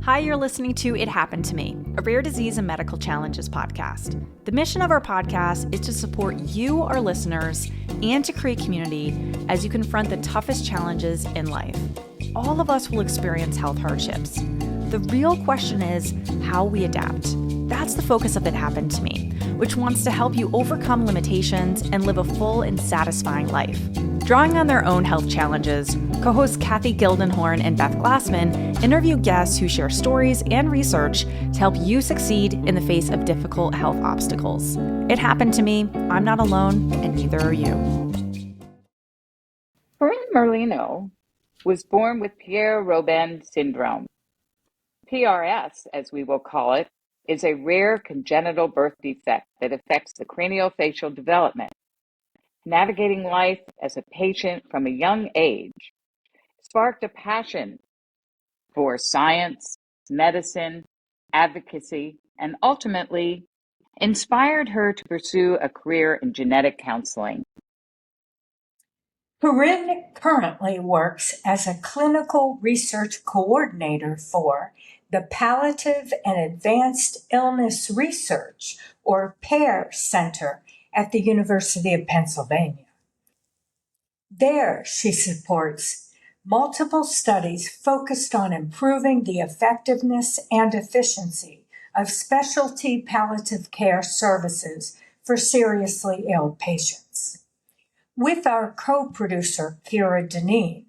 Hi, you're listening to It Happened to Me, a rare disease and medical challenges podcast. The mission of our podcast is to support you, our listeners, and to create community as you confront the toughest challenges in life. All of us will experience health hardships. The real question is how we adapt. That's the focus of It Happened to Me, which wants to help you overcome limitations and live a full and satisfying life. Drawing on their own health challenges, co-hosts Kathy Gildenhorn and Beth Glassman interview guests who share stories and research to help you succeed in the face of difficult health obstacles. It happened to me. I'm not alone, and neither are you. Corinne Merlino was born with Pierre Robin Syndrome. PRS, as we will call it, is a rare congenital birth defect that affects the craniofacial development. Navigating life as a patient from a young age sparked a passion for science, medicine, advocacy, and ultimately inspired her to pursue a career in genetic counseling. Corinne currently works as a clinical research coordinator for the Palliative and Advanced Illness Research, or PAIR Center at the University of Pennsylvania. There, she supports multiple studies focused on improving the effectiveness and efficiency of specialty palliative care services for seriously ill patients. With our co-producer, Dineen,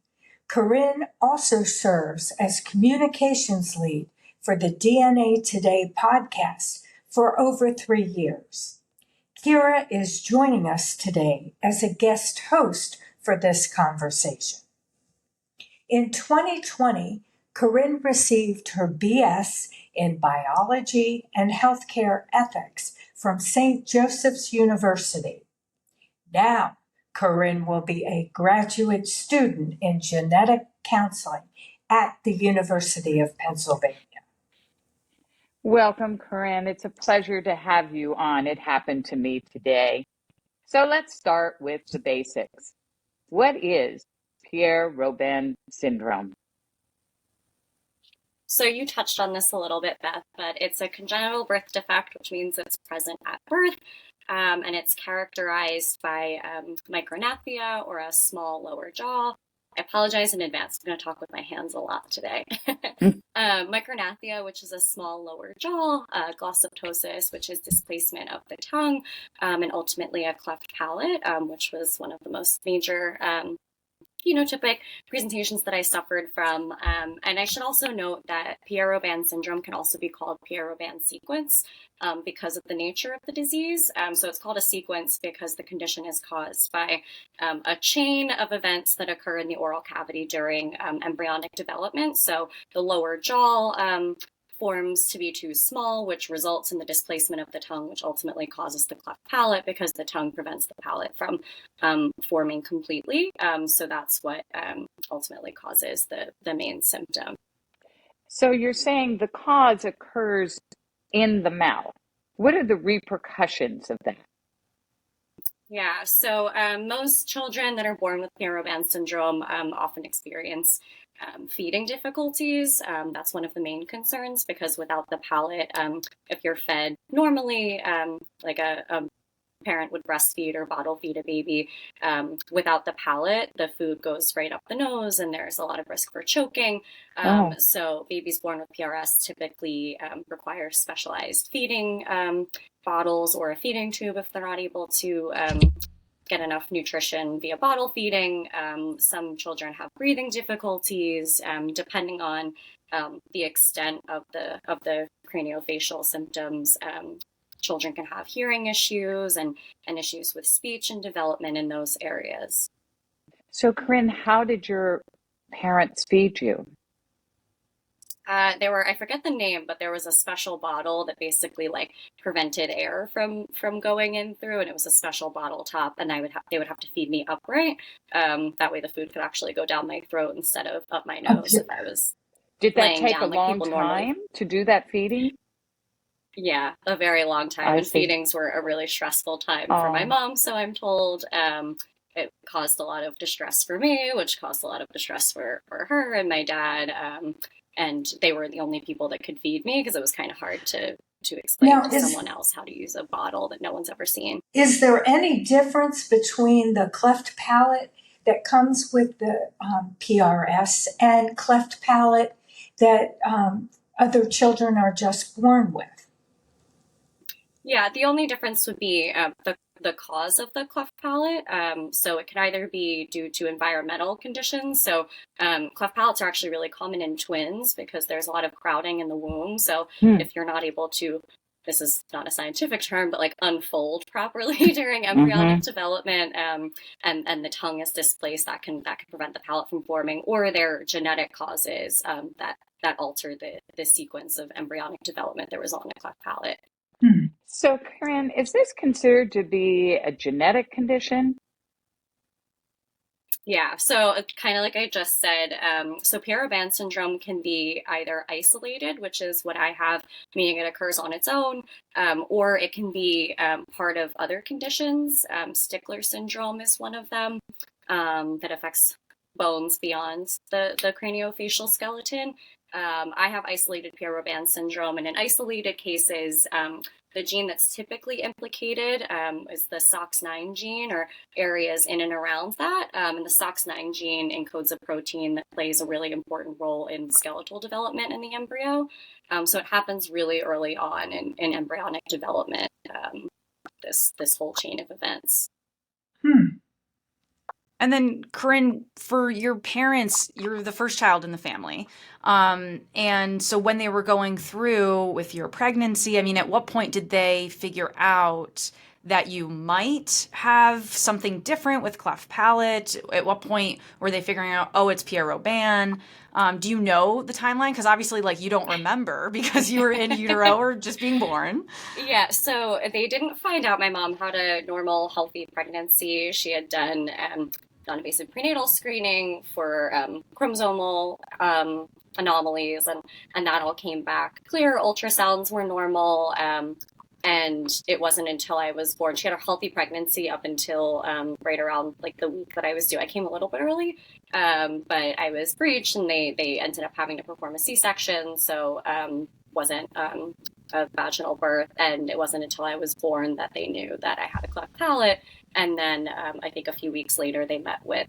Corinne also serves as communications lead for the DNA Today podcast for over 3 years. Kira is joining us today as a guest host for this conversation. In 2020, Corinne received her BS in Biology and Healthcare Ethics from St. Joseph's University. Now, Corinne will be a graduate student in genetic counseling at the University of Pennsylvania. Welcome, Corinne. It's a pleasure to have you on It Happened to Me today. So let's start with the basics. What is Pierre Robin Syndrome? So you touched on this a little bit, Beth, but it's a congenital birth defect, which means it's present at birth, and it's characterized by micronathia, or a small lower jaw. I apologize in advance. I'm going to talk with my hands a lot today. Micronathia, which is a small lower jaw, glossoptosis, which is displacement of the tongue, and ultimately a cleft palate, which was one of the most major phenotypic presentations that I suffered from. And I should also note that Pierre Robin syndrome can also be called Pierre Robin sequence because of the nature of the disease. So it's called a sequence because the condition is caused by a chain of events that occur in the oral cavity during embryonic development. So the lower jaw forms to be too small, which results in the displacement of the tongue, which ultimately causes the cleft palate because the tongue prevents the palate from forming completely. So that's what ultimately causes the main symptom. So you're saying the cause occurs in the mouth. What are the repercussions of that? Yeah, so most children that are born with Pierre Robin syndrome often experience feeding difficulties. That's one of the main concerns because without the palate, if you're fed normally, like a parent would breastfeed or bottle feed a baby, without the palate, the food goes right up the nose and there's a lot of risk for choking. So babies born with PRS typically require specialized feeding bottles or a feeding tube if they're not able to get enough nutrition via bottle feeding. Some children have breathing difficulties, depending on the extent of the craniofacial symptoms. Children can have hearing issues and issues with speech and development in those areas. So, Corinne, how did your parents feed you? I forget the name, but there was a special bottle that basically prevented air from going in through, and it was a special bottle top, and they would have to feed me upright. That way the food could actually go down my throat instead of up my nose if I was Did that laying take down a like long people time normally. to do that feeding? Yeah, a very long time. And feedings were a really stressful time for my mom, so I'm told. It caused a lot of distress for me, which caused a lot of distress for her and my dad. and they were the only people that could feed me because it was kind of hard to explain Now, to someone else how to use a bottle that no one's ever seen. is there any difference between the cleft palate that comes with the PRS and cleft palate that other children are just born with? Yeah, the only difference would be the cause of the cleft palate. So it can either be due to environmental conditions. So cleft palates are actually really common in twins because there's a lot of crowding in the womb. So if you're not able to, this is not a scientific term, but like unfold properly during embryonic development, and the tongue is displaced, that can prevent the palate from forming, or there are genetic causes that alter the sequence of embryonic development that result in a cleft palate. So, Corinne, is this considered to be a genetic condition? Yeah, so kind of like I just said, so Pierre Robin syndrome can be either isolated, which is what I have, meaning it occurs on its own, or it can be part of other conditions. Stickler syndrome is one of them that affects bones beyond the craniofacial skeleton. I have isolated Pierre Robin syndrome, and in isolated cases, the gene that's typically implicated is the SOX9 gene, or areas in and around that. And the SOX9 gene encodes a protein that plays a really important role in skeletal development in the embryo. So it happens really early on in embryonic development, this whole chain of events. And then, Corinne, for your parents, you're the first child in the family. And so when they were going through with your pregnancy, I mean, at what point did they figure out that you might have something different with cleft palate? At what point were they figuring out, oh, it's Pierre Robin? Do you know the timeline? Because obviously, like, you don't remember because you were in utero or just being born. Yeah, so they didn't find out. My mom had a normal, healthy pregnancy. She had done non-invasive prenatal screening for chromosomal anomalies, and that all came back clear. Ultrasounds were normal. And it wasn't until I was born. She had a healthy pregnancy up until right around like the week that I was due. I came a little bit early, but I was breached, and they ended up having to perform a C-section. So wasn't a vaginal birth, and it wasn't until I was born that they knew that I had a cleft palate. And then I think a few weeks later, they met with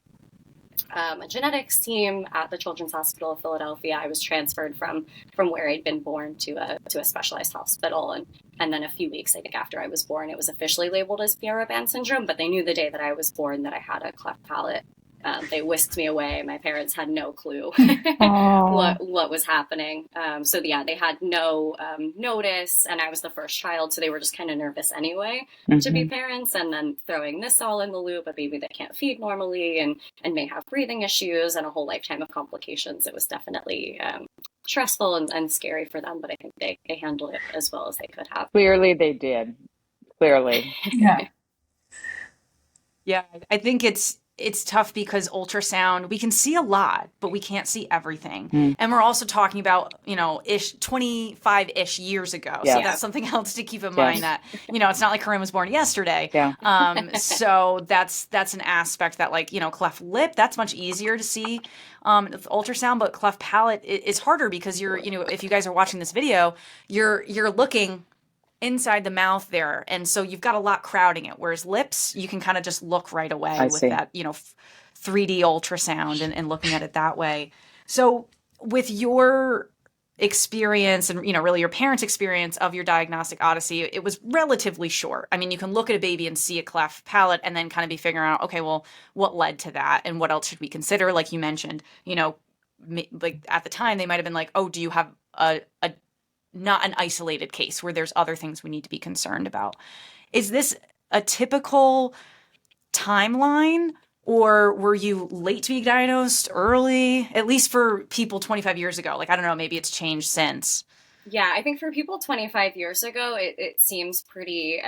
a genetics team at the Children's Hospital of Philadelphia. I was transferred from where I'd been born to a specialized hospital, and then a few weeks, I think, after I was born, it was officially labeled as Pierre Robin syndrome. But they knew the day that I was born that I had a cleft palate. They whisked me away. My parents had no clue what was happening. So yeah, they had no notice, and I was the first child, so they were just kind of nervous anyway to be parents, and then throwing this all in the loop, a baby that can't feed normally and may have breathing issues and a whole lifetime of complications. It was definitely stressful and scary for them, but I think they handled it as well as they could have. Clearly they did. Clearly. Yeah. Yeah, I think it's tough because ultrasound, we can see a lot, but we can't see everything. And we're also talking about, 25-ish years ago. Yes. So that's something else to keep in mind, that, it's not like Corinne was born yesterday. Yeah. So that's an aspect that, like, cleft lip, that's much easier to see with ultrasound, but cleft palate is harder because you're, if you guys are watching this video, you're looking inside the mouth there, and so you've got a lot crowding it, whereas lips, you can kind of just look right away with that 3D ultrasound and looking at it that way. So with your experience and really your parents' experience of your diagnostic odyssey, it was relatively short. I mean, you can look at a baby and see a cleft palate and then kind of be figuring out, okay, well, what led to that and what else should we consider? Like you mentioned, like at the time they might have been like, oh, do you have a not an isolated case where there's other things we need to be concerned about? Is this a typical timeline, or were you late to be diagnosed, early, at least for people 25 years ago? Like, I don't know, maybe it's changed since. Yeah, I think for people 25 years ago, it seems pretty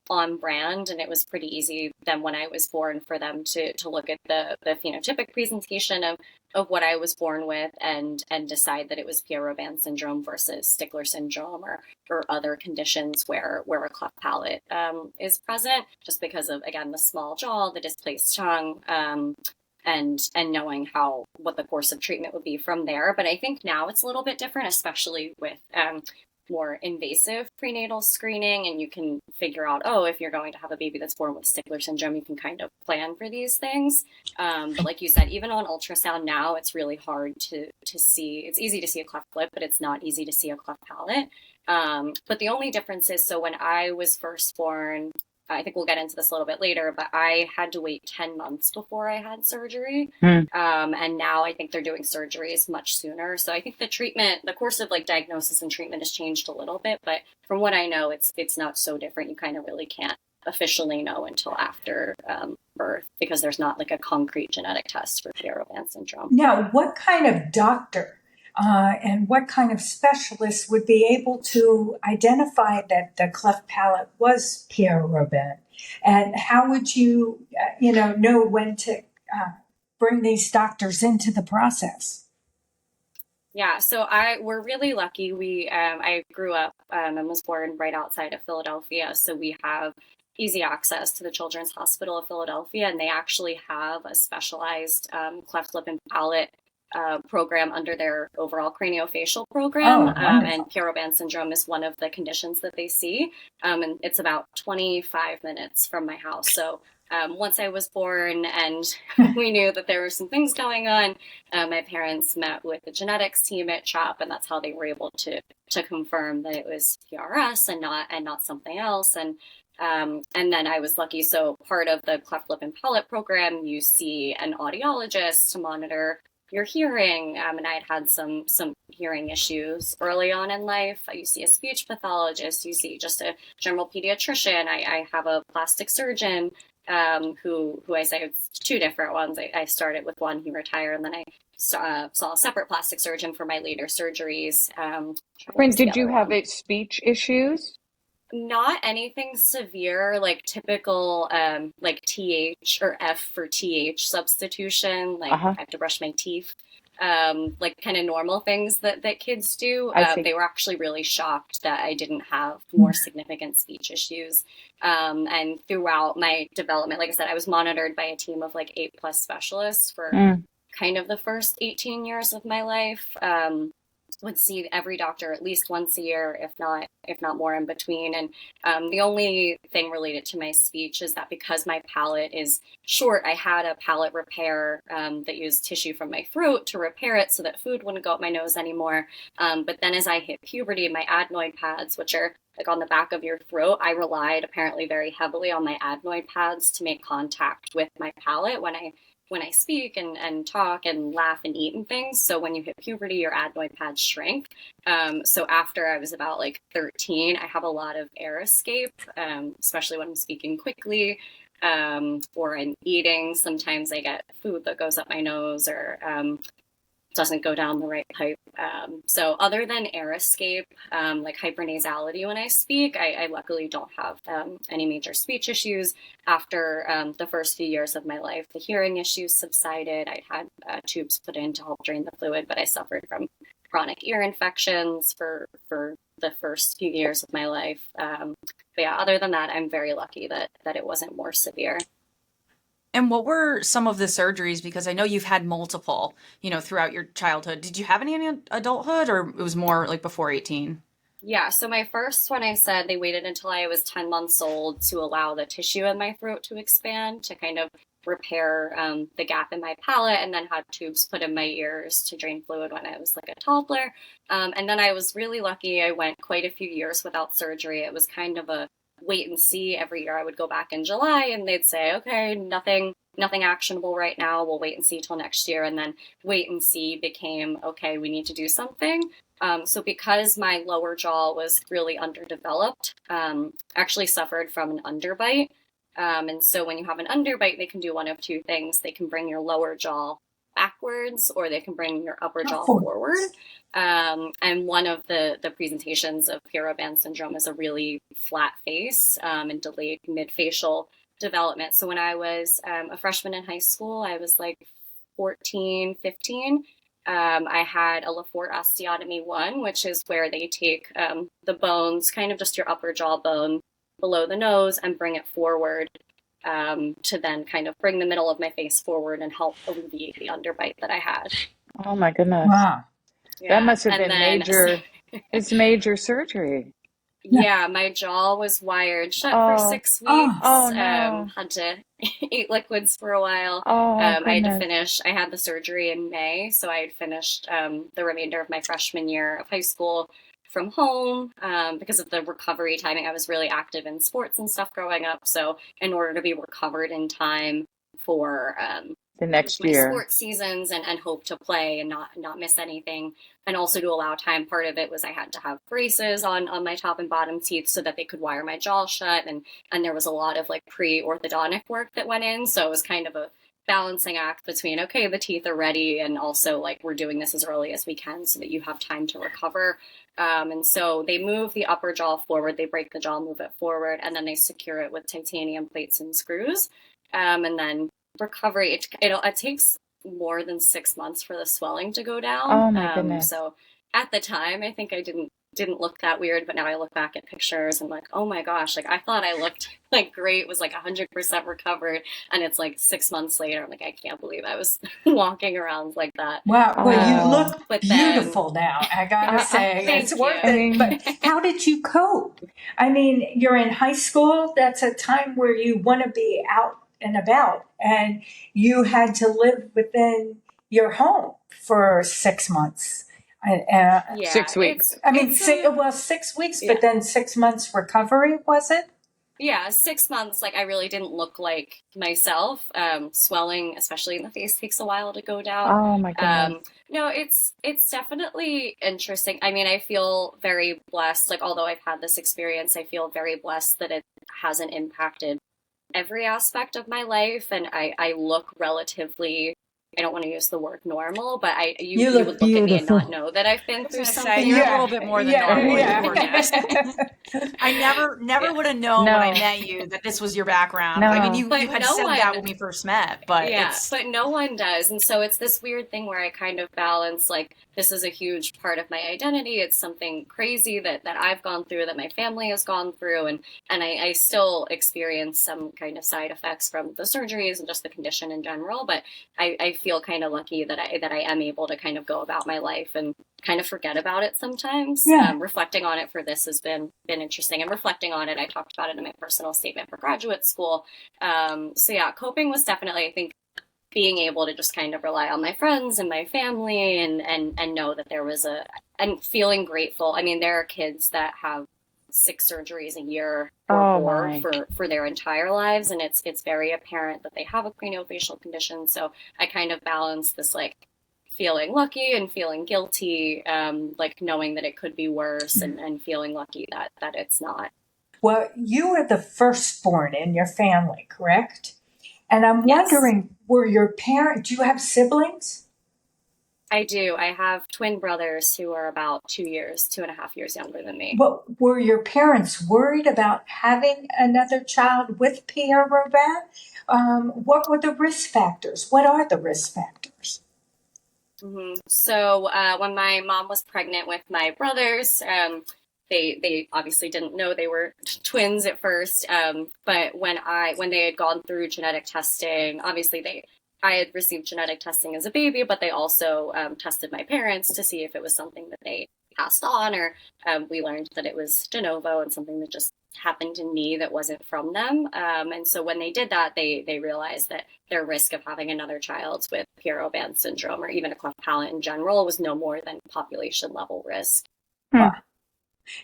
on brand, and it was pretty easy then when I was born for them to look at the phenotypic presentation of what I was born with and decide that it was Pierre Robin syndrome versus Stickler syndrome or other conditions where a cleft palate is present, just because of, again, the small jaw, the displaced tongue, and knowing what the course of treatment would be from there. But I think now it's a little bit different, especially with more invasive prenatal screening, and you can figure out, if you're going to have a baby that's born with Stickler syndrome, you can kind of plan for these things. But like you said, even on ultrasound now, it's really hard to see. It's easy to see a cleft lip, but it's not easy to see a cleft palate. But the only difference is, so when I was first born, I think we'll get into this a little bit later, but I had to wait 10 months before I had surgery. And now I think they're doing surgeries much sooner. So I think the course of like diagnosis and treatment has changed a little bit, but from what I know, it's not so different. You kind of really can't officially know until after birth, because there's not like a concrete genetic test for Pierre Robin syndrome. Now, what kind of doctor and what kind of specialist would be able to identify that the cleft palate was Pierre Robin? And how would you, know when to bring these doctors into the process? Yeah, so we're really lucky. I grew up and was born right outside of Philadelphia, so we have easy access to the Children's Hospital of Philadelphia, and they actually have a specialized cleft lip and palate program under their overall craniofacial program. And Pierre Robin syndrome is one of the conditions that they see. And it's about 25 minutes from my house. So once I was born and we knew that there were some things going on, my parents met with the genetics team at CHOP, and that's how they were able to confirm that it was PRS and not something else. And then I was lucky. So part of the cleft lip and palate program, you see an audiologist to monitor your hearing, and I had some hearing issues early on in life. You see a speech pathologist, you see just a general pediatrician. I have a plastic surgeon who I say it's two different ones. I started with one, he retired, and then I saw a separate plastic surgeon for my later surgeries. Corinne, did you have speech issues? Not anything severe, like typical, like TH or F for TH substitution. Like I have to brush my teeth, like kind of normal things that kids do. They were actually really shocked that I didn't have more significant speech issues. And throughout my development, like I said, I was monitored by a team of like 8+ specialists for kind of the first 18 years of my life. Would see every doctor at least once a year, if not more in between. And the only thing related to my speech is that because my palate is short, I had a palate repair that used tissue from my throat to repair it so that food wouldn't go up my nose anymore. But then as I hit puberty, my adenoid pads, which are like on the back of your throat, I relied apparently very heavily on my adenoid pads to make contact with my palate when I speak and talk and laugh and eat and things. So when you hit puberty, your adenoid pads shrink. So after I was about like 13, I have a lot of air escape, especially when I'm speaking quickly or I'm eating. Sometimes I get food that goes up my nose or doesn't go down the right pipe. So other than air escape, like hypernasality when I speak, I luckily don't have any major speech issues. After the first few years of my life, the hearing issues subsided. I had tubes put in to help drain the fluid, but I suffered from chronic ear infections for the first few years of my life. But yeah, other than that, I'm very lucky that it wasn't more severe. And what were some of the surgeries? Because I know you've had multiple, throughout your childhood. Did you have any in adulthood, or it was more like before 18? Yeah, so my first one, I said they waited until I was 10 months old to allow the tissue in my throat to expand, to kind of repair the gap in my palate, and then had tubes put in my ears to drain fluid when I was like a toddler. And then I was really lucky. I went quite a few years without surgery. It was kind of a wait and see. Every year I would go back in July and they'd say, okay, nothing actionable right now. We'll wait and see till next year. And then wait and see became, okay, we need to do something. So because my lower jaw was really underdeveloped, actually suffered from an underbite. And so when you have an underbite, they can do one of two things. They can bring your lower jaw backwards, or they can bring your upper jaw forward. And one of the presentations of Pierre Robin syndrome is a really flat face and delayed mid-facial development. So when I was a freshman in high school, I was like 14, 15. I had a Lefort osteotomy 1, which is where they take the bones, kind of just your upper jaw bone below the nose, and bring it forward to then kind of bring the middle of my face forward and help alleviate the underbite that I had. Oh my goodness. Wow. Yeah. That must have been then, major. It's major surgery. Yeah, my jaw was wired shut for 6 weeks. Oh no. Had to eat liquids for a while. Oh I had to goodness. finish. I had the surgery in May, so I had finished the remainder of my freshman year of high school from home because of the recovery timing. I was really active in sports and stuff growing up, so in order to be recovered in time for The next my year. sports seasons and hope to play and not miss anything, and also to allow time. Part of it was I had to have braces on my top and bottom teeth so that they could wire my jaw shut, and there was a lot of like pre-orthodontic work that went in, so it was kind of a balancing act between, okay, the teeth are ready, and also like we're doing this as early as we can so that you have time to recover. And so they move the upper jaw forward, they break the jaw, move it forward, and then they secure it with titanium plates and screws. And then recovery, it takes more than 6 months for the swelling to go down. Oh my goodness. So at the time, I think I didn't look that weird, but now I look back at pictures and like, oh my gosh, like I thought I looked like great, was like 100% recovered, and it's like 6 months later, I'm like, I can't believe I was walking around like that. Wow. Well, you look But beautiful now, I gotta say. Thank It's worth you. it. But how did you cope? I mean, you're in high school. That's a time where you want to be out and about, and you had to live within your home for 6 months. Yeah, 6 weeks. I mean, it's 6 weeks, Yeah. but then 6 months recovery, was it? Yeah, 6 months, like I really didn't look like myself. Swelling, especially in the face, takes a while to go down. Oh my goodness. No, it's definitely interesting. I mean, I feel very blessed. Like, although I've had this experience, I feel very blessed that it hasn't impacted every aspect of my life. And I look relatively, I don't want to use the word normal, but you look would look at me and beautiful. not know that I've been through something. You're a little bit more than normal. Yeah. You're gorgeous. I never would have known No. when I met you that this was your background. No. I mean, you But had no said one- that when we first met, but but no one does. And so it's this weird thing where I kind of balance, like, this is a huge part of my identity. It's something crazy that I've gone through, that my family has gone through. And I still experience some kind of side effects from the surgeries and just the condition in general. But I feel kind of lucky that I am able to kind of go about my life and kind of forget about it sometimes. Yeah. Reflecting on it for this has been interesting. And reflecting on it, I talked about it in my personal statement for graduate school. So yeah, coping was definitely, I think, being able to just kind of rely on my friends and my family and know that there was and feeling grateful. I mean, there are kids that have 6 surgeries a year or more for their entire lives, and it's very apparent that they have a craniofacial condition. So I kind of balance this, like, feeling lucky and feeling guilty, like knowing that it could be worse, and feeling lucky that it's not. Well, you were the firstborn in your family, correct? And I'm Yes. wondering, were your parents, do you have siblings? I do. I have twin brothers who are about 2.5 years younger than me. Well, were your parents worried about having another child with Pierre Robin? What were the risk factors? What are the risk factors? Mm-hmm. So when my mom was pregnant with my brothers, they obviously didn't know they were twins at first. But when they had gone through genetic testing, obviously I had received genetic testing as a baby, but they also tested my parents to see if it was something that they passed on, or we learned that it was de novo and something that just happened in me that wasn't from them. And so when they did that, they realized that their risk of having another child with Pierre Robin Syndrome, or even a cleft palate in general, was no more than population level risk.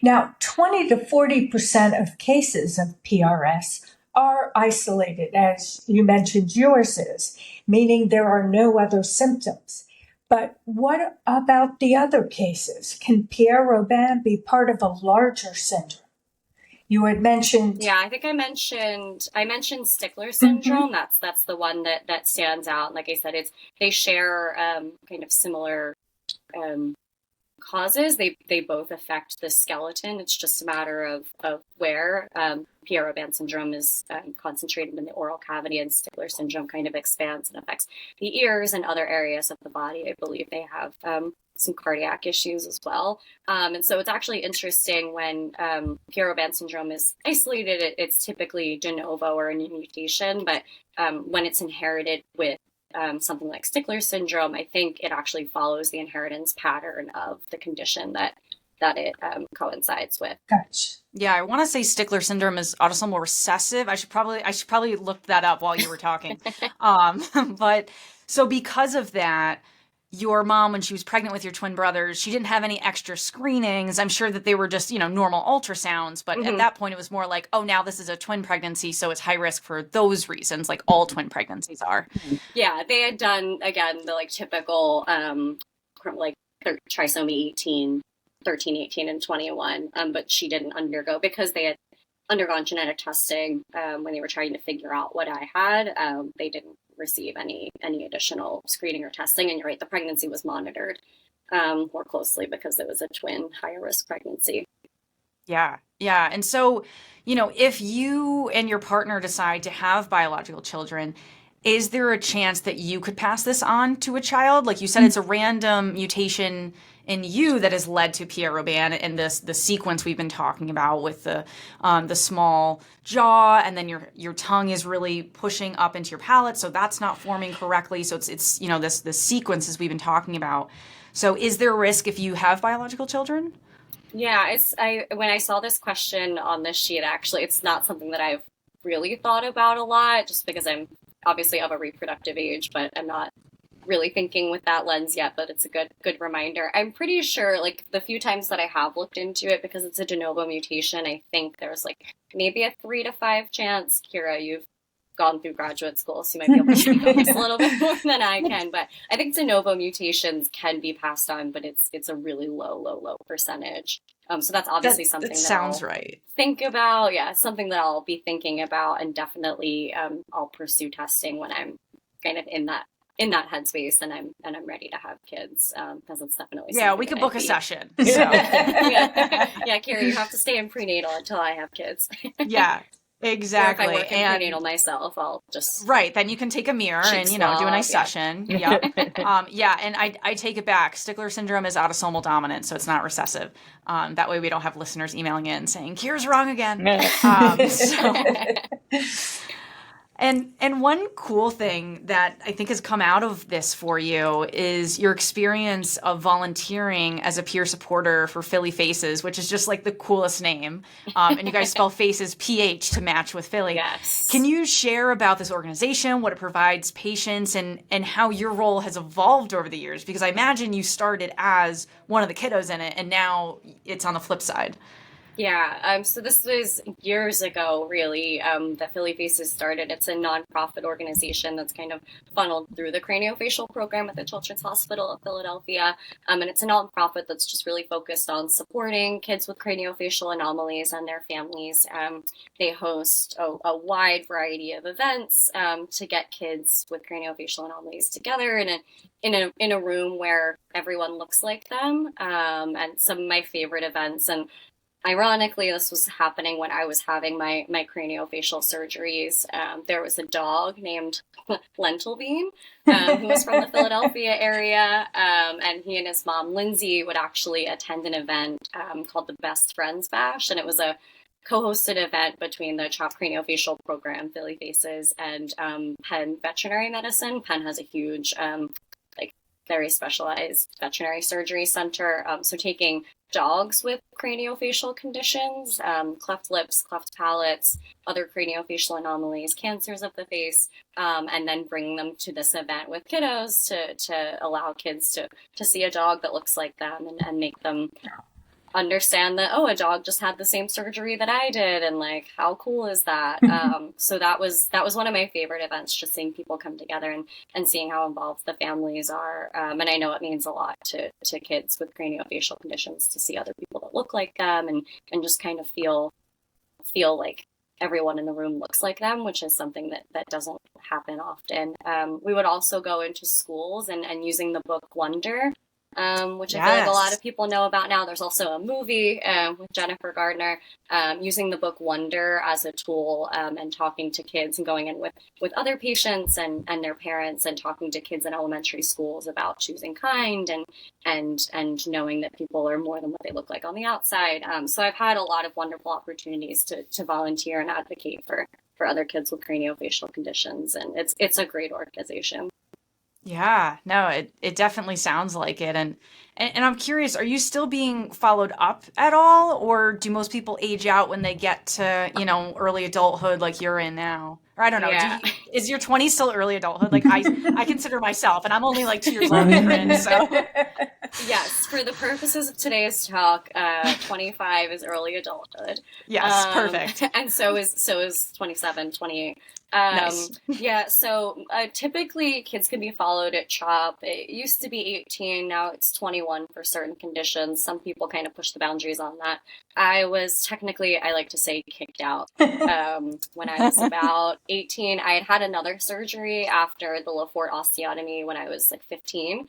Now, 20 to 40% of cases of PRS are isolated, as you mentioned yours is, meaning there are no other symptoms. But what about the other cases? Can Pierre Robin be part of a larger syndrome? You had mentioned... Yeah, I think I mentioned Stickler syndrome. Mm-hmm. That's the one that stands out. Like I said, they share kind of similar causes. They both affect the skeleton. It's just a matter of where. Pierre Robin syndrome is concentrated in the oral cavity, and Stickler syndrome kind of expands and affects the ears and other areas of the body. I believe they have some cardiac issues as well. And so it's actually interesting when Pierre Robin syndrome is isolated, it's typically de novo or a new mutation, but when it's inherited with something like Stickler syndrome, I think it actually follows the inheritance pattern of the condition that it coincides with. Gotcha. Yeah, I want to say Stickler syndrome is autosomal recessive. I should probably look that up while you were talking. But so because of that, your mom, when she was pregnant with your twin brothers, she didn't have any extra screenings. I'm sure that they were just, normal ultrasounds. But at that point, it was more like, oh, now this is a twin pregnancy, so it's high risk for those reasons, like all twin pregnancies are. Yeah, they had done, again, the typical trisomy 18, 13, 18, and 21, but she didn't undergo, because they had undergone genetic testing when they were trying to figure out what I had. They didn't receive any additional screening or testing. And you're right, the pregnancy was monitored more closely because it was a twin higher risk pregnancy. Yeah. And so, if you and your partner decide to have biological children, is there a chance that you could pass this on to a child? Like you said, it's a random mutation in you that has led to Pierre Robin and the sequence we've been talking about with the small jaw, and then your tongue is really pushing up into your palate, so that's not forming correctly. So it's this sequences we've been talking about. So is there a risk if you have biological children? Yeah, when I saw this question on this sheet, actually, it's not something that I've really thought about a lot, just because I'm obviously of a reproductive age, but I'm not really thinking with that lens yet. But it's a good reminder. I'm pretty sure, the few times that I have looked into it, because it's a de novo mutation, I think there's maybe a 3 to 5 chance. Kira, you've gone through graduate school, so you might be able to speak on this a little bit more than I can. But I think de novo mutations can be passed on, but it's a really low percentage. So that's obviously something that sounds I'll right. think about. Yeah, something that I'll be thinking about, and definitely I'll pursue testing when I'm kind of in that headspace and I'm ready to have kids, because it's definitely we could book a session. So. yeah, Kira, you have to stay in prenatal until I have kids. Yeah. Exactly. Or if I work in prenatal myself, I'll just... Right. Then you can take a mirror and, do a nice session. Yep. And I take it back. Stickler syndrome is autosomal dominant, so it's not recessive. That way we don't have listeners emailing in saying, Kira's wrong again. And one cool thing that I think has come out of this for you is your experience of volunteering as a peer supporter for Philly Faces, which is just the coolest name. And you guys spell Faces PH to match with Philly. Yes. Can you share about this organization, what it provides patients, and how your role has evolved over the years? Because I imagine you started as one of the kiddos in it, and now it's on the flip side. Yeah, so this was years ago, really, that Philly Faces started. It's a nonprofit organization that's kind of funneled through the craniofacial program at the Children's Hospital of Philadelphia. And it's a nonprofit that's just really focused on supporting kids with craniofacial anomalies and their families. They host a wide variety of events to get kids with craniofacial anomalies together in a room where everyone looks like them. And some of my favorite events, and ironically, this was happening when I was having my craniofacial surgeries. There was a dog named Lentil Bean, who was from the Philadelphia area, and he and his mom, Lindsay, would actually attend an event called the Best Friends Bash, and it was a co-hosted event between the CHOP Craniofacial Program, Philly Faces, and Penn Veterinary Medicine. Penn has a huge, very specialized veterinary surgery center, so taking dogs with craniofacial conditions, cleft lips, cleft palates, other craniofacial anomalies, cancers of the face, and then bringing them to this event with kiddos to allow kids to see a dog that looks like them and make them understand that, a dog just had the same surgery that I did, and how cool is that? So that was one of my favorite events, just seeing people come together and seeing how involved the families are. And I know it means a lot to kids with craniofacial conditions to see other people that look like them and just kind of feel like everyone in the room looks like them, which is something that doesn't happen often. We would also go into schools and using the book Wonder, which I feel like a lot Yes. of people know about now. There's also a movie with Jennifer Gardner using the book Wonder as a tool and talking to kids and going in with other patients and their parents and talking to kids in elementary schools about choosing kind and knowing that people are more than what they look like on the outside. So I've had a lot of wonderful opportunities to volunteer and advocate for other kids with craniofacial conditions, and it's a great organization. Yeah, no, it definitely sounds like it. And I'm curious, are you still being followed up at all, or do most people age out when they get to, early adulthood like you're in now? Or I don't know, Yeah. is your 20s still early adulthood? Like I consider myself, and I'm only like 2 years older than Corinne, so Yes, for the purposes of today's talk, 25 is early adulthood. yes, perfect. And so is 27, 28. Nice. Yeah, so typically kids can be followed at CHOP. It used to be 18, now it's 21 for certain conditions. Some people kind of push the boundaries on that. I was technically, I like to say, kicked out. When I was about 18, I had another surgery after the Lafort osteotomy when I was like 15,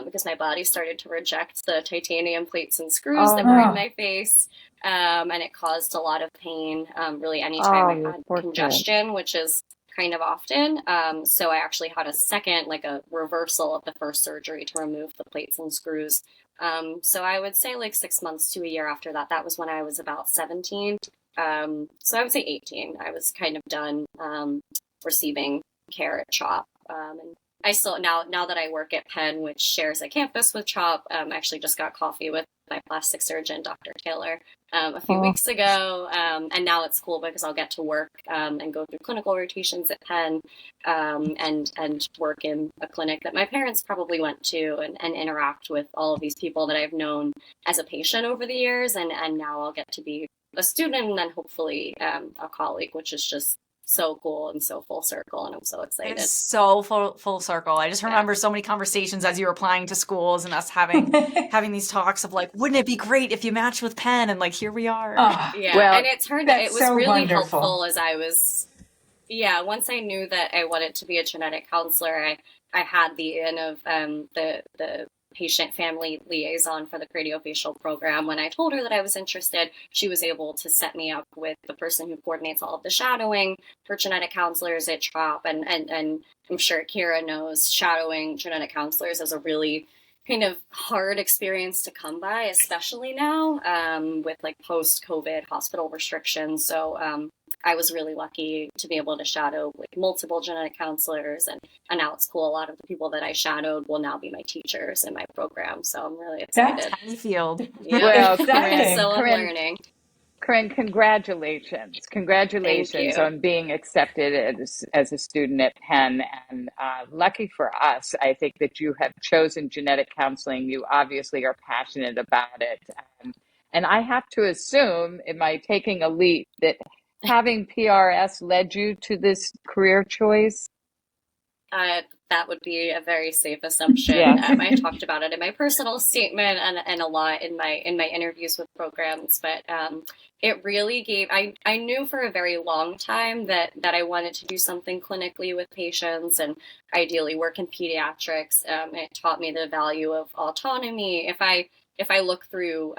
because my body started to reject the titanium plates and screws that were in my face. And it caused a lot of pain, really anytime I had congestion, which is kind of often. So I actually had a second, like a reversal of the first surgery to remove the plates and screws. So I would say like 6 months to a year after that. That was when I was about 17. So I would say 18. I was kind of done receiving care at CHOP. And I still, now that I work at Penn, which shares a campus with CHOP, I actually just got coffee with my plastic surgeon, Dr. Taylor, a few weeks ago. And now it's cool because I'll get to work and go through clinical rotations at Penn and work in a clinic that my parents probably went to and interact with all of these people that I've known as a patient over the years. And now I'll get to be a student and then hopefully a colleague, which is just so cool and so full circle, and I'm so excited. It's so full circle. I just remember so many conversations as you were applying to schools and us having these talks of like, wouldn't it be great if you matched with Penn? And like, here we are. Yeah, well, and it turned out it was so really wonderful. helpful as I was. Yeah, once I knew that I wanted to be a genetic counselor, I had the in of the patient family liaison for the craniofacial program. When I told her that I was interested, she was able to set me up with the person who coordinates all of the shadowing for genetic counselors at CHOP. And I'm sure Kira knows shadowing genetic counselors is a really kind of hard experience to come by, especially now with like post-COVID hospital restrictions. So I was really lucky to be able to shadow like multiple genetic counselors, and now it's cool. A lot of the people that I shadowed will now be my teachers in my program. So I'm really excited. That's tiny field. Yeah. Well, Exciting. So I'm learning. Corinne, congratulations. Congratulations on being accepted as a student at Penn. And lucky for us, I think that you have chosen genetic counseling. You obviously are passionate about it. And I have to assume, am I taking a leap, that having PRS led you to this career choice? That would be a very safe assumption. Yeah. I talked about it in my personal statement and a lot in my interviews with programs, but it really gave. I knew for a very long time that I wanted to do something clinically with patients and ideally work in pediatrics. It taught me the value of autonomy. If I look through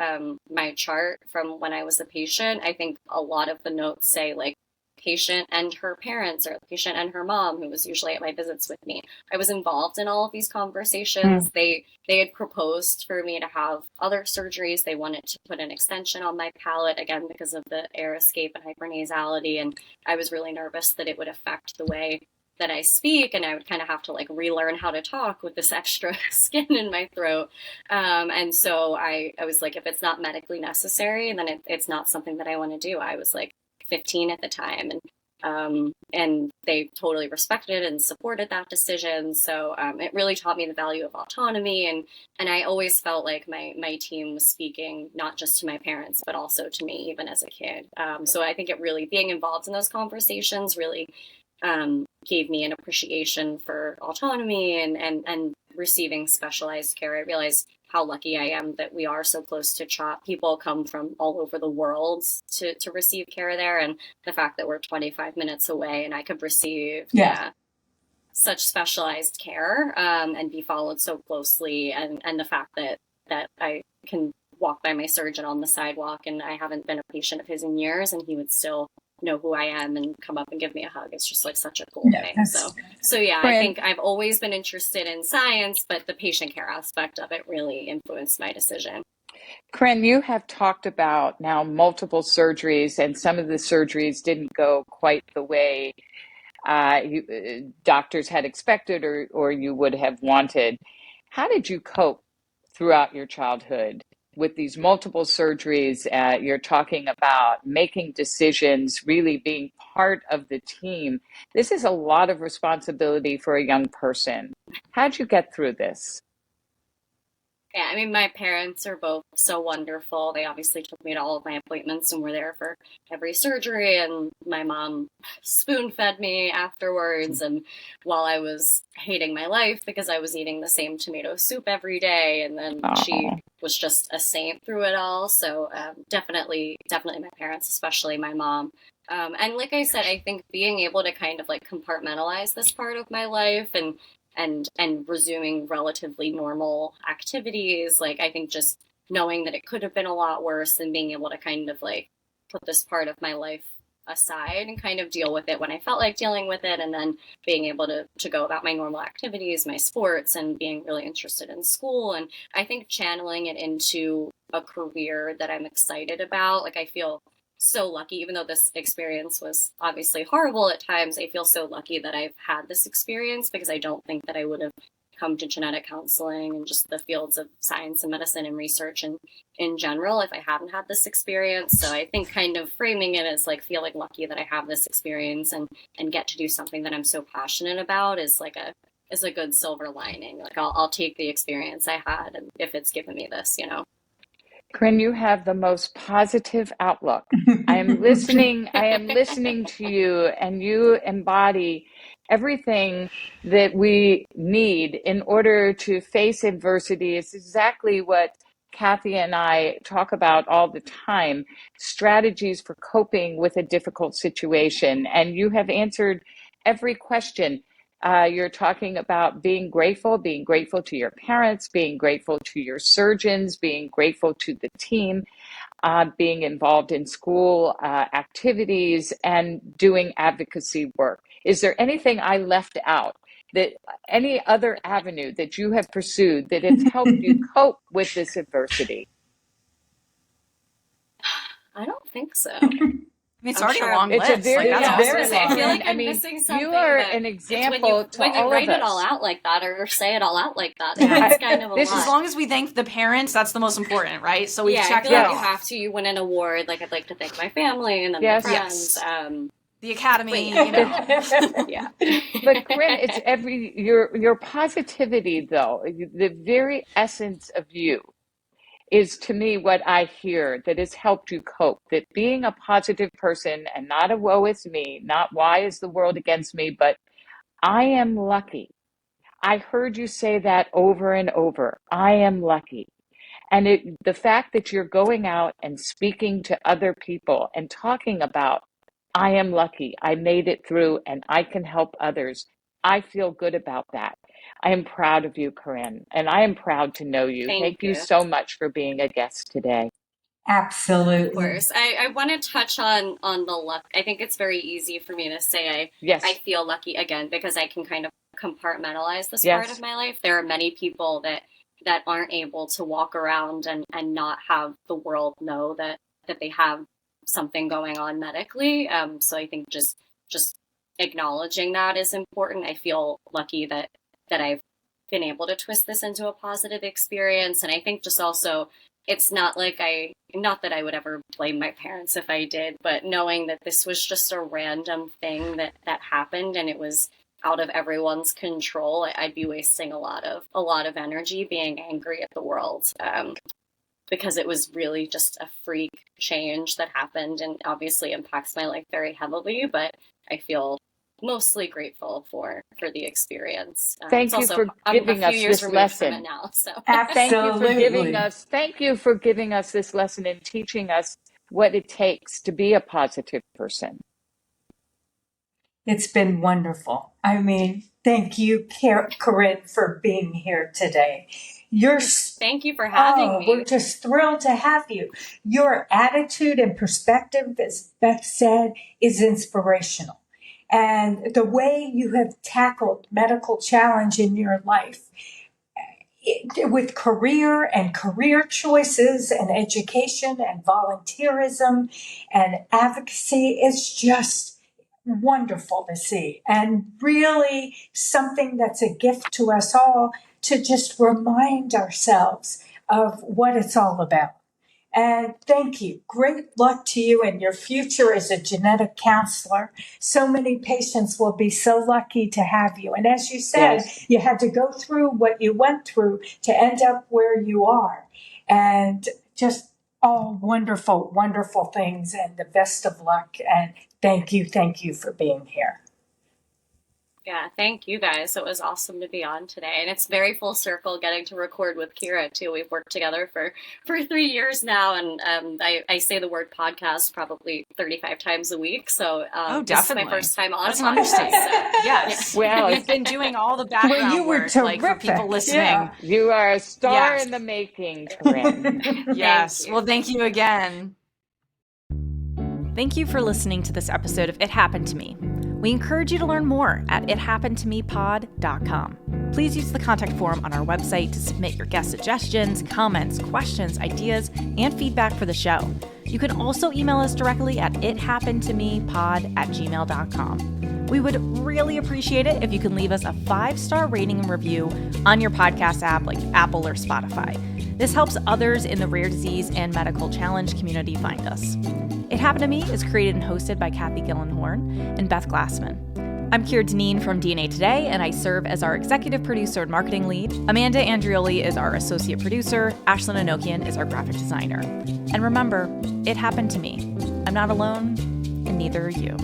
my chart from when I was a patient, I think a lot of the notes say like patient and her parents or the patient and her mom, who was usually at my visits with me. I was involved in all of these conversations. They had proposed for me to have other surgeries. They wanted to put an extension on my palate, again, because of the air escape and hypernasality. And I was really nervous that it would affect the way that I speak, and I would kind of have to like relearn how to talk with this extra skin in my throat. And so I was like, if it's not medically necessary, then it's not something that I want to do. I was like 15 at the time, and they totally respected and supported that decision. So it really taught me the value of autonomy, and I always felt like my team was speaking not just to my parents but also to me, even as a kid. So I think it really, being involved in those conversations really gave me an appreciation for autonomy and receiving specialized care. I realized how lucky I am that we are so close to CHOP. People come from all over the world to receive care there, and the fact that we're 25 minutes away and I could receive. Yeah. such specialized care and be followed so closely, and the fact that I can walk by my surgeon on the sidewalk and I haven't been a patient of his in years and he would still know who I am and come up and give me a hug. It's just like such a cool thing. So yeah, I think I've always been interested in science, but the patient care aspect of it really influenced my decision. Corinne, you have talked about now multiple surgeries, and some of the surgeries didn't go quite the way doctors had expected or you would have wanted. How did you cope throughout your childhood with these multiple surgeries? You're talking about making decisions, really being part of the team. This is a lot of responsibility for a young person. How'd you get through this? Yeah, I mean, my parents are both so wonderful. They obviously took me to all of my appointments and were there for every surgery. And my mom spoon fed me afterwards. And while I was hating my life because I was eating the same tomato soup every day, and then she was just a saint through it all. So definitely my parents, especially my mom. And like I said, I think being able to kind of like compartmentalize this part of my life and resuming relatively normal activities. Like, I think just knowing that it could have been a lot worse and being able to kind of like put this part of my life aside and kind of deal with it when I felt like dealing with it, and then being able to go about my normal activities, my sports, and being really interested in school. And I think channeling it into a career that I'm excited about. Like, I feel so lucky, even though this experience was obviously horrible at times, I feel so lucky that I've had this experience, because I don't think that I would have come to genetic counseling and just the fields of science and medicine and research and in general if I hadn't had this experience. So I think kind of framing it as like feeling lucky that I have this experience and get to do something that I'm so passionate about is a good silver lining. Like, I'll take the experience I had, and if it's given me this, you know. Corinne, you have the most positive outlook. I am listening to you, and you embody everything that we need in order to face adversity. It's exactly what Kathy and I talk about all the time, strategies for coping with a difficult situation. And you have answered every question. You're talking about being grateful to your parents, being grateful to your surgeons, being grateful to the team, being involved in school activities, and doing advocacy work. Is there anything I left out, that any other avenue that you have pursued that has helped you cope with this adversity? I don't think so. I mean, it's already a long list. It's a very, like, that's very awesome. long. I feel like I'm missing something. You are an example to all of us. When you write it all out like that, or say it all out like that, it's kind of a lot. As long as we thank the parents, that's the most important, right? So we've checked I feel out. like you have to. You win an award. Like, I'd like to thank my family and then my friends. The academy, you know. Yeah. But Corinne, it's your positivity, though, the very essence of you is, to me, what I hear that has helped you cope, that being a positive person and not a woe is me, not why is the world against me, but I am lucky. I heard you say that over and over. I am lucky. And the fact that you're going out and speaking to other people and talking about, I am lucky, I made it through, and I can help others, I feel good about that. I am proud of you, Corinne, and I am proud to know you. Thank you so much for being a guest today. Absolutely. Of course. I want to touch on the luck. I think it's very easy for me to say I feel lucky, again, because I can kind of compartmentalize this part of my life. There are many people that aren't able to walk around and not have the world know that they have something going on medically. So I think just acknowledging that is important. I feel lucky that I've been able to twist this into a positive experience. And I think just also, it's not that I would ever blame my parents if I did, but knowing that this was just a random thing that happened and it was out of everyone's control, I'd be wasting a lot of energy being angry at the world, because it was really just a freak change that happened and obviously impacts my life very heavily, but I feel mostly grateful for the experience. Thank you for giving us this lesson. Now, so. Thank you for giving us this lesson and teaching us what it takes to be a positive person. It's been wonderful. I mean, Thank you, Corinne, for being here today. Thank you for having me. We're just thrilled to have you. Your attitude and perspective, as Beth said, is inspirational. And the way you have tackled medical challenge in your life with career and career choices and education and volunteerism and advocacy is just wonderful to see, and really something that's a gift to us all to just remind ourselves of what it's all about. And thank you. Great luck to you in your future as a genetic counselor. So many patients will be so lucky to have you. And as you said, Yes. you had to go through what you went through to end up where you are. And just all wonderful, wonderful things, and the best of luck. And thank you for being here. Yeah, thank you guys. It was awesome to be on today. And it's very full circle getting to record with Kira, too. We've worked together for 3 years now. And I say the word podcast probably 35 times a week. So definitely. This is my first time on That's a an podcast. understatement. So, Yes. Well, You've been doing all the background you were work, like, for people terrific. listening. Yeah. you are a star Yes. in the making, Corinne. Yes. Thank you. Well, thank you again. Thank you for listening to this episode of It Happened to Me. We encourage you to learn more at ithappenedtomepod.com. Please use the contact form on our website to submit your guest suggestions, comments, questions, ideas, and feedback for the show. You can also email us directly at ithappenedtomepod@gmail.com. We would really appreciate it if you can leave us a 5-star rating and review on your podcast app like Apple or Spotify. This helps others in the rare disease and medical challenge community find us. It Happened to Me is created and hosted by Kathy Gillenhorn and Beth Glassman. I'm Dineen from DNA Today, and I serve as our executive producer and marketing lead. Amanda Andrioli is our associate producer. Ashlyn Anokian is our graphic designer. And remember, it happened to me. I'm not alone, and neither are you.